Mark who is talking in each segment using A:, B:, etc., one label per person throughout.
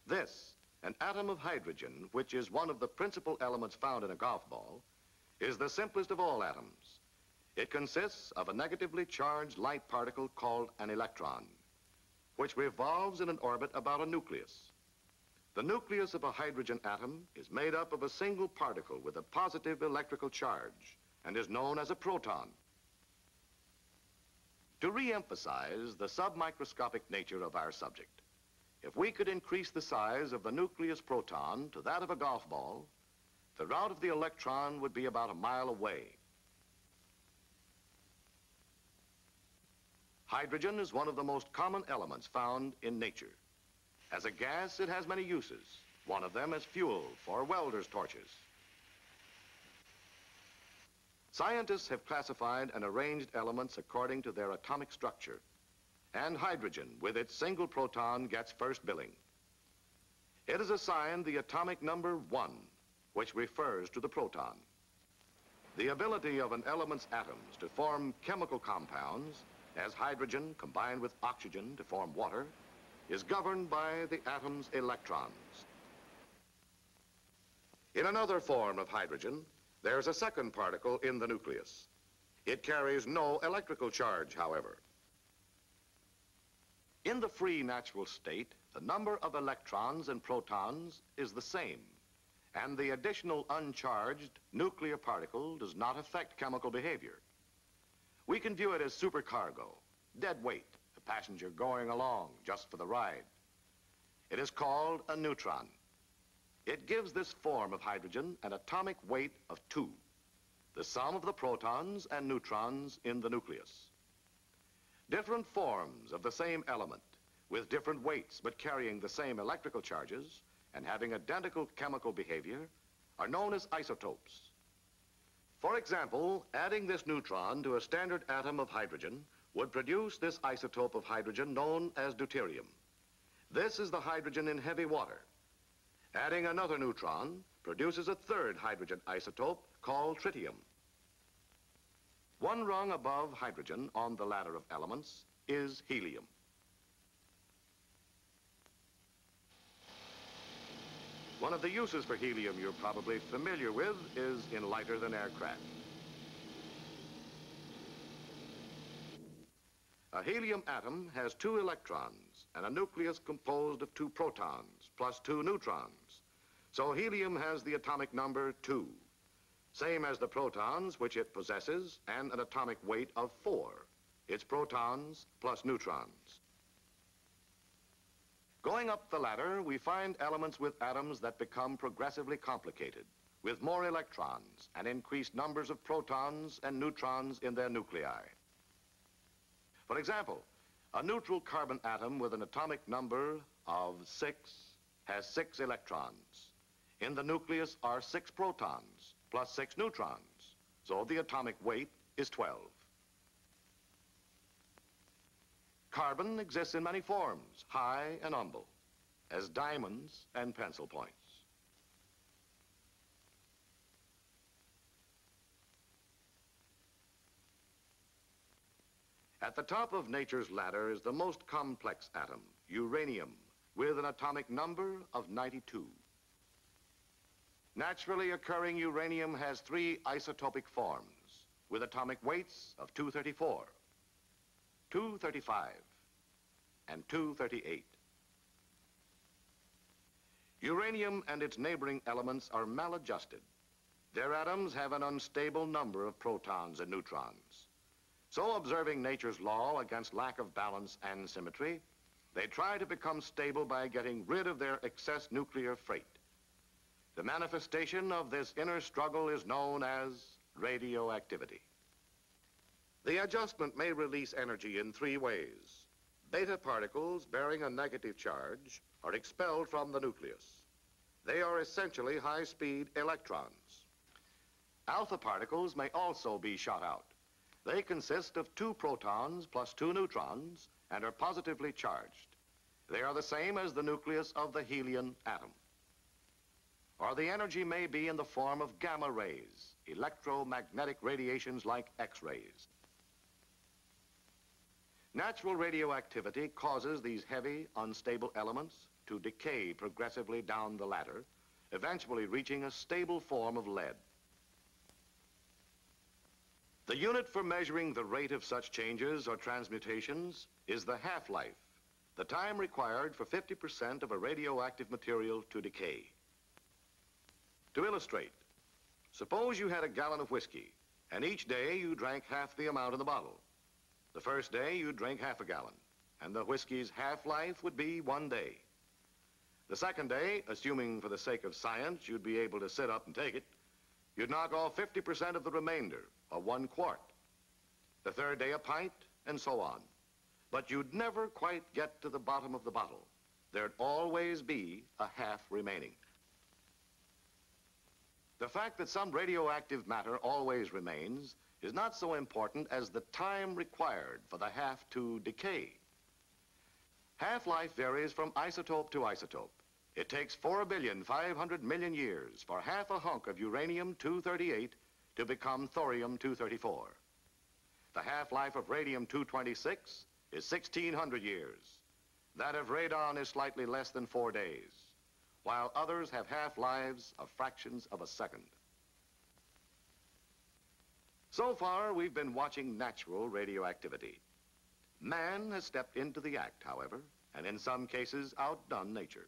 A: This, an atom of hydrogen, which is one of the principal elements found in a golf ball, is the simplest of all atoms. It consists of a negatively charged light particle called an electron, which revolves in an orbit about a nucleus. The nucleus of a hydrogen atom is made up of a single particle with a positive electrical charge and is known as a proton. To re-emphasize the submicroscopic nature of our subject, if we could increase the size of the nucleus proton to that of a golf ball, the route of the electron would be about a mile away. Hydrogen is one of the most common elements found in nature. As a gas, it has many uses. One of them is fuel for welders' torches. Scientists have classified and arranged elements according to their atomic structure, and hydrogen, with its single proton, gets first billing. It is assigned the atomic number 1, which refers to the proton. The ability of an element's atoms to form chemical compounds, as hydrogen combined with oxygen to form water, is governed by the atom's electrons. In another form of hydrogen, there's a second particle in the nucleus. It carries no electrical charge, however. In the free natural state, the number of electrons and protons is the same, and the additional uncharged nuclear particle does not affect chemical behavior. We can view it as supercargo, dead weight, a passenger going along just for the ride. It is called a neutron. It gives this form of hydrogen an atomic weight of 2, the sum of the protons and neutrons in the nucleus. Different forms of the same element, with different weights but carrying the same electrical charges and having identical chemical behavior, are known as isotopes. For example, adding this neutron to a standard atom of hydrogen would produce this isotope of hydrogen known as deuterium. This is the hydrogen in heavy water. Adding another neutron produces a third hydrogen isotope called tritium. One rung above hydrogen on the ladder of elements is helium. One of the uses for helium you're probably familiar with is in lighter-than-air craft. A helium atom has 2 electrons and a nucleus composed of 2 protons plus 2 neutrons. So helium has the atomic number 2, same as the protons which it possesses, and an atomic weight of 4, its protons plus neutrons. Going up the ladder, we find elements with atoms that become progressively complicated, with more electrons and increased numbers of protons and neutrons in their nuclei. For example, a neutral carbon atom with an atomic number of 6 has 6 electrons. In the nucleus are 6 protons plus 6 neutrons, so the atomic weight is 12. Carbon exists in many forms, high and humble, as diamonds and pencil points. At the top of nature's ladder is the most complex atom, uranium, with an atomic number of 92. Naturally occurring uranium has 3 isotopic forms, with atomic weights of 234, 235, and 238. Uranium and its neighboring elements are maladjusted. Their atoms have an unstable number of protons and neutrons. So, observing nature's law against lack of balance and symmetry, they try to become stable by getting rid of their excess nuclear freight. The manifestation of this inner struggle is known as radioactivity. The adjustment may release energy in 3 ways. Beta particles bearing a negative charge are expelled from the nucleus. They are essentially high-speed electrons. Alpha particles may also be shot out. They consist of 2 protons plus 2 neutrons and are positively charged. They are the same as the nucleus of the helium atom. Or the energy may be in the form of gamma rays, electromagnetic radiations like X-rays. Natural radioactivity causes these heavy, unstable elements to decay progressively down the ladder, eventually reaching a stable form of lead. The unit for measuring the rate of such changes or transmutations is the half-life, the time required for 50% of a radioactive material to decay. To illustrate, suppose you had a gallon of whiskey, and each day you drank half the amount in the bottle. The first day you'd drink half a gallon, and the whiskey's half-life would be 1 day. The second day, assuming for the sake of science you'd be able to sit up and take it, you'd knock off 50% of the remainder, or 1 quart. The third day a pint, and so on. But you'd never quite get to the bottom of the bottle. There'd always be a half remaining. The fact that some radioactive matter always remains is not so important as the time required for the half to decay. Half-life varies from isotope to isotope. It takes 4,500,000,000 years for half a hunk of uranium-238 to become thorium-234. The half-life of radium-226 is 1,600 years. That of radon is slightly less than 4 days, while others have half-lives of fractions of a second. So far, we've been watching natural radioactivity. Man has stepped into the act, however, and in some cases outdone nature.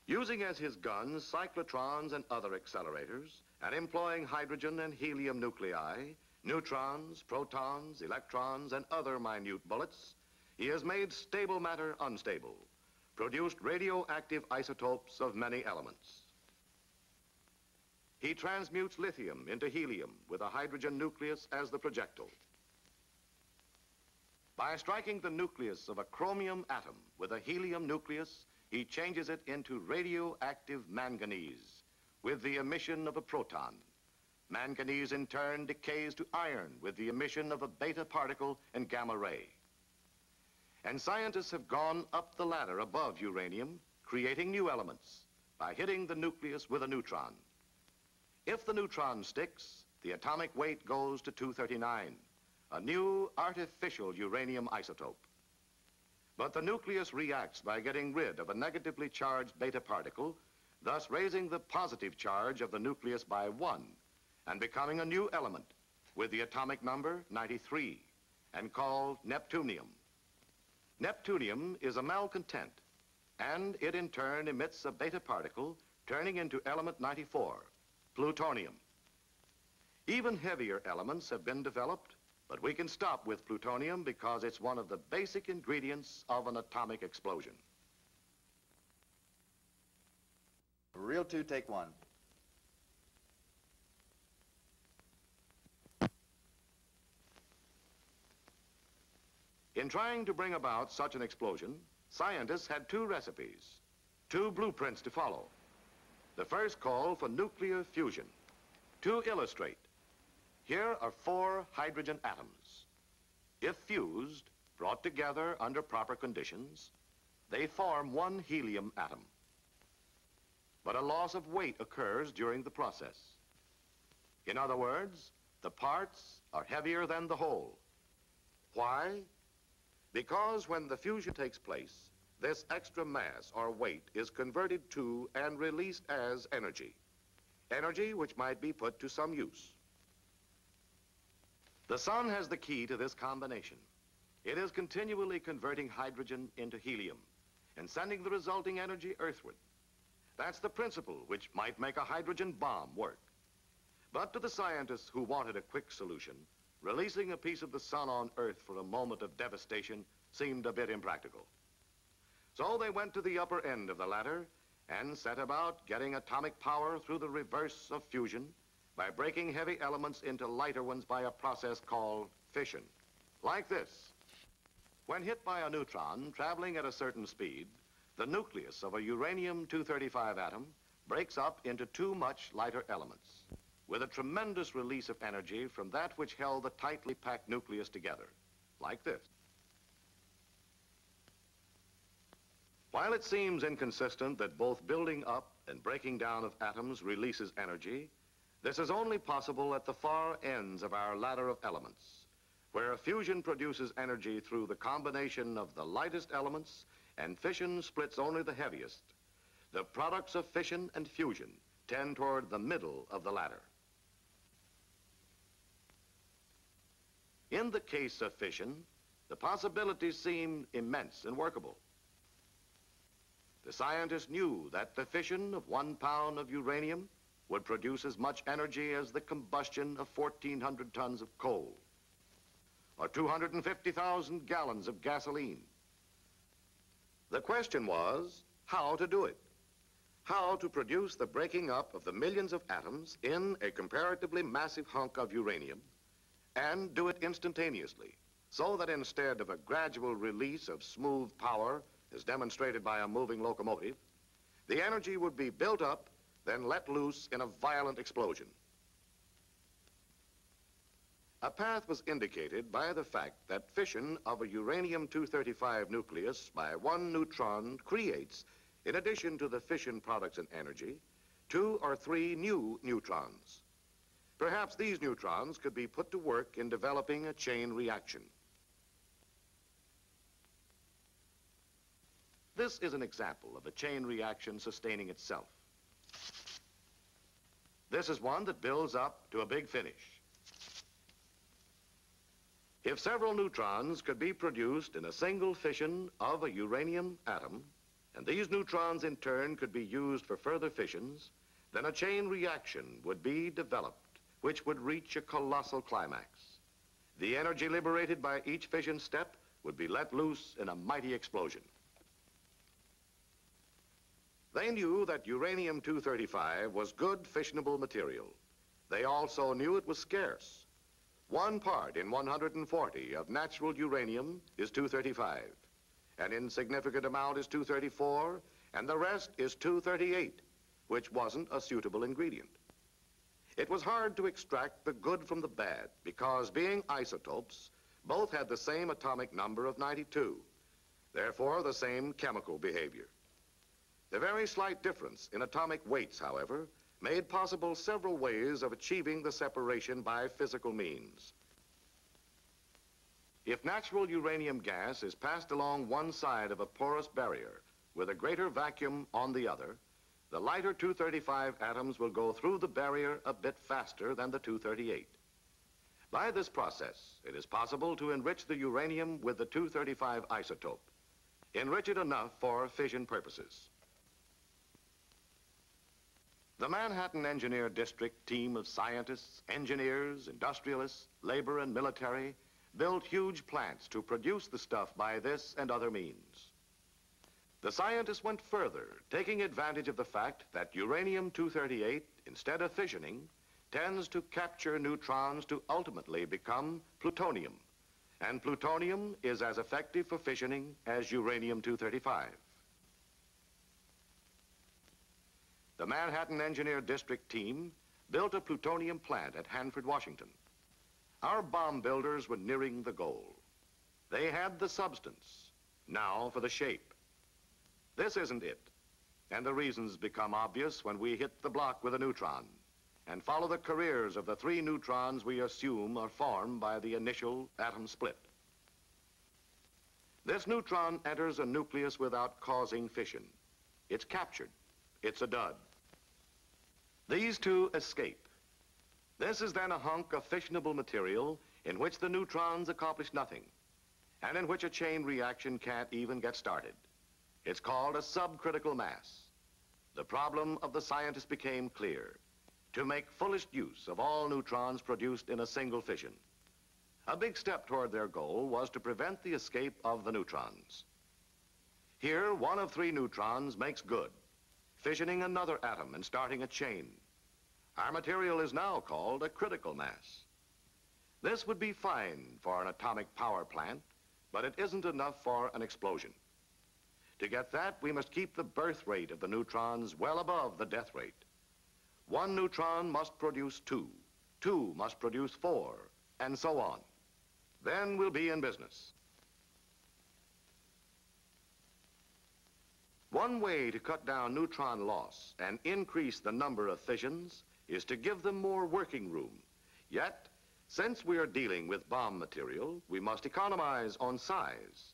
A: Using as his guns cyclotrons and other accelerators, and employing hydrogen and helium nuclei, neutrons, protons, electrons, and other minute bullets, he has made stable matter unstable, produced radioactive isotopes of many elements. He transmutes lithium into helium with a hydrogen nucleus as the projectile. By striking the nucleus of a chromium atom with a helium nucleus, he changes it into radioactive manganese with the emission of a proton. Manganese in turn decays to iron with the emission of a beta particle and gamma ray. And scientists have gone up the ladder above uranium, creating new elements by hitting the nucleus with a neutron. If the neutron sticks, the atomic weight goes to 239, a new artificial uranium isotope. But the nucleus reacts by getting rid of a negatively charged beta particle, thus raising the positive charge of the nucleus by 1 and becoming a new element with the atomic number 93 and called neptunium. Neptunium is a malcontent, and it in turn emits a beta particle turning into element 94, plutonium. Even heavier elements have been developed, but we can stop with plutonium because it's one of the basic ingredients of an atomic explosion.
B: Reel 2, take 1.
A: In trying to bring about such an explosion, scientists had 2 recipes, 2 blueprints to follow. The first called for nuclear fusion. To illustrate, here are 4 hydrogen atoms. If fused, brought together under proper conditions, they form 1 helium atom. But a loss of weight occurs during the process. In other words, the parts are heavier than the whole. Why? Because when the fusion takes place, this extra mass or weight is converted to and released as energy. Energy which might be put to some use. The sun has the key to this combination. It is continually converting hydrogen into helium and sending the resulting energy earthward. That's the principle which might make a hydrogen bomb work. But to the scientists who wanted a quick solution, releasing a piece of the sun on Earth for a moment of devastation seemed a bit impractical. So they went to the upper end of the ladder and set about getting atomic power through the reverse of fusion by breaking heavy elements into lighter ones by a process called fission. Like this. When hit by a neutron traveling at a certain speed, the nucleus of a uranium-235 atom breaks up into 2 much lighter elements, with a tremendous release of energy from that which held the tightly packed nucleus together, like this. While it seems inconsistent that both building up and breaking down of atoms releases energy, this is only possible at the far ends of our ladder of elements, where fusion produces energy through the combination of the lightest elements and fission splits only the heaviest. The products of fission and fusion tend toward the middle of the latter. In the case of fission, the possibilities seemed immense and workable. The scientists knew that the fission of 1 pound of uranium would produce as much energy as the combustion of 1,400 tons of coal, or 250,000 gallons of gasoline. The question was how to do it. How to produce the breaking up of the millions of atoms in a comparatively massive hunk of uranium and do it instantaneously, so that instead of a gradual release of smooth power as demonstrated by a moving locomotive, the energy would be built up, then let loose in a violent explosion. A path was indicated by the fact that fission of a uranium-235 nucleus by 1 neutron creates, in addition to the fission products and energy, 2 or 3 new neutrons. Perhaps these neutrons could be put to work in developing a chain reaction. This is an example of a chain reaction sustaining itself. This is one that builds up to a big finish. If several neutrons could be produced in a single fission of a uranium atom, and these neutrons in turn could be used for further fissions, then a chain reaction would be developed, which would reach a colossal climax. The energy liberated by each fission step would be let loose in a mighty explosion. They knew that uranium-235 was good fissionable material. They also knew it was scarce. 1 part in 140 of natural uranium is 235. An insignificant amount is 234, and the rest is 238, which wasn't a suitable ingredient. It was hard to extract the good from the bad because, being isotopes, both had the same atomic number of 92, therefore the same chemical behavior. The very slight difference in atomic weights, however, made possible several ways of achieving the separation by physical means. If natural uranium gas is passed along one side of a porous barrier with a greater vacuum on the other, the lighter 235 atoms will go through the barrier a bit faster than the 238. By this process, it is possible to enrich the uranium with the 235 isotope, enrich it enough for fission purposes. The Manhattan Engineer District team of scientists, engineers, industrialists, labor, and military built huge plants to produce the stuff by this and other means. The scientists went further, taking advantage of the fact that uranium-238, instead of fissioning, tends to capture neutrons to ultimately become plutonium. And plutonium is as effective for fissioning as uranium-235. The Manhattan Engineer District team built a plutonium plant at Hanford, Washington. Our bomb builders were nearing the goal. They had the substance. Now for the shape. This isn't it, and the reasons become obvious when we hit the block with a neutron and follow the careers of the 3 neutrons we assume are formed by the initial atom split. This neutron enters a nucleus without causing fission. It's captured. It's a dud. These 2 escape. This is then a hunk of fissionable material in which the neutrons accomplish nothing, and in which a chain reaction can't even get started. It's called a subcritical mass. The problem of the scientists became clear: to make fullest use of all neutrons produced in a single fission. A big step toward their goal was to prevent the escape of the neutrons. Here, 1 of 3 neutrons makes good, fissioning another atom and starting a chain. Our material is now called a critical mass. This would be fine for an atomic power plant, but it isn't enough for an explosion. To get that, we must keep the birth rate of the neutrons well above the death rate. 1 neutron must produce 2, 2 must produce 4, and so on. Then we'll be in business. One way to cut down neutron loss and increase the number of fissions is to give them more working room. Yet, Since we are dealing with bomb material, we must economize on size.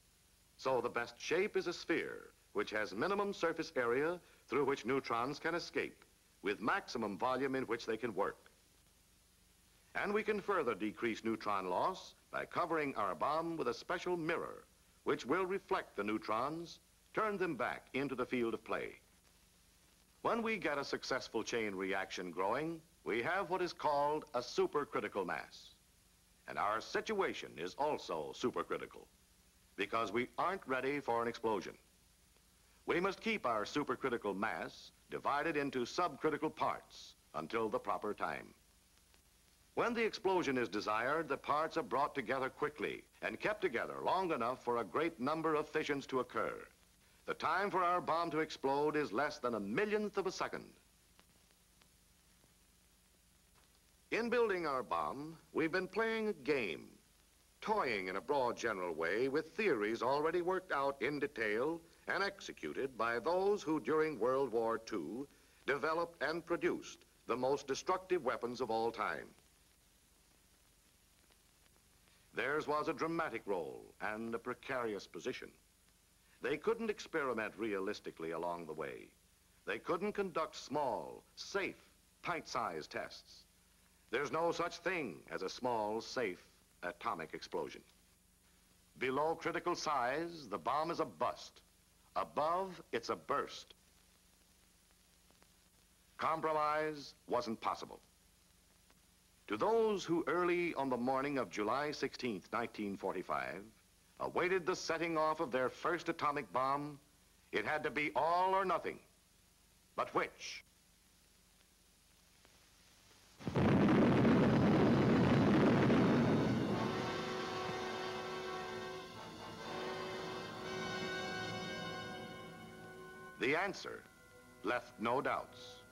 A: So the best shape is a sphere, which has minimum surface area through which neutrons can escape, with maximum volume in which they can work. And we can further decrease neutron loss by covering our bomb with a special mirror, which will reflect the neutrons, turn them back into the field of play. When we get a successful chain reaction growing, we have what is called a supercritical mass. And our situation is also supercritical, because we aren't ready for an explosion. We must keep our supercritical mass divided into subcritical parts until the proper time. When the explosion is desired, the parts are brought together quickly and kept together long enough for a great number of fissions to occur. The time for our bomb to explode is less than a millionth of a second. In building our bomb, we've been playing a game, toying in a broad general way with theories already worked out in detail and executed by those who during World War II developed and produced the most destructive weapons of all time. Theirs was a dramatic role and a precarious position. They couldn't experiment realistically along the way. They couldn't conduct small, safe, pint-sized tests. There's no such thing as a small, safe atomic explosion. Below critical size, the bomb is a bust. Above, it's a burst. Compromise wasn't possible. To those who early on the morning of July 16th, 1945, awaited the setting off of their first atomic bomb, it had to be all or nothing. But which? The answer left no doubts.